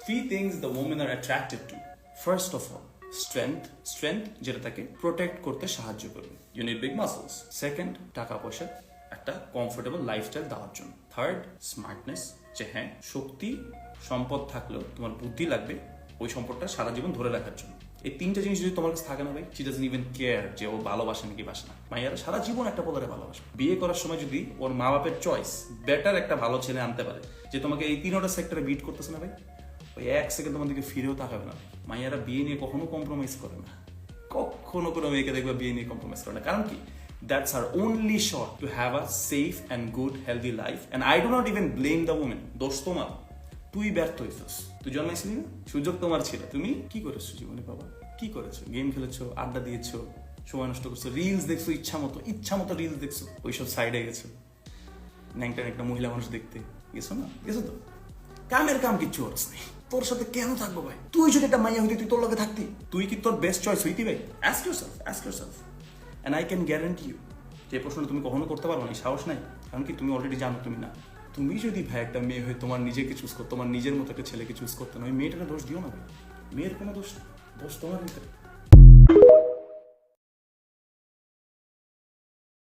Three things the women are attracted to. First of all, strength যেটা তাকে protect করতে সাহায্য করবে। You need big muscles. Second, টাকা পয়সা একটা কমফোর্টেবল লাইফস্টাইল দেওয়ার জন্য। থার্ড, স্মার্টনেস, যে হ্যাঁ শক্তি সম্পদ থাকলেও তোমার বুদ্ধি লাগবে ওই সম্পদটা সারা জীবন ধরে রাখার জন্য। এই তিনটা জিনিস যদি তোমার কাছে থাকে না ভাই, she doesn't even care যে ও ভালোবাসে নাকি বাসে না। মাইয়ারা সারা জীবন একটা পোলারে ভালোবাসে। বিয়ে করার সময় যদি ওর মা বাপের চয়েস বেটার একটা ভালো ছেলে আনতে পারে যে তোমাকে এই তিনটা সেক্টরে বিট করতেছে না ভাই, ওই এক সেকেন্ড তোমার দিকে ফিরেও তাকাবে না। মাইয়ারা বিয়ে নিয়ে কখনো কম্প্রোমাইজ করে না, কখনো কোনো মেয়েকে দেখবে বিয়ে নিয়ে কম্প্রোমাইজ করে না। কারণ কি? That's our only shot to have a safe and good healthy life. And I do not even blame the woman. দোষ তোমার, তুই ব্যর্থ হইছিস। তুই জন্মাইছিলি না, সুযোগ তোমার ছিল। তুমি কি করেছো জীবনে বাবা? কি করেছো? গেম খেলেছো, আড্ডা দিয়েছো, সময় নষ্ট করছো, রিলস দেখছো, ইচ্ছা মতো রিলস দেখছো, ওইসব সাইডে গেছো, একটা মহিলা মানুষ দেখতে গেছো না? গেছো তো? কামের কাম কিচ্ছু করছ নাই। তোর সাথে কেন থাকবো ভাই? তুই যদি একটা মাইয়া হইতি, তুই তোর লগে থাকতি? তুই কি তোর বেস্ট চয়েস হইতি ভাই? Ask yourself. And I can guarantee you যে প্রশ্ন তুমি কখনো করতে পারো না, সাহস নাই। কারণ কি? তুমি অলরেডি জানো তুমি না। তুমি যদি ভাই একটা মেয়ে হয়ে তোমার নিজেকে চুজ করো, তোমার নিজের মতো একটা ছেলেকে চুজ করতে না, ওই মেয়েটাকে দোষ দিও না ভাই। মেয়ের কোনো দোষ নেই, দোষ তোমার ভিতরে।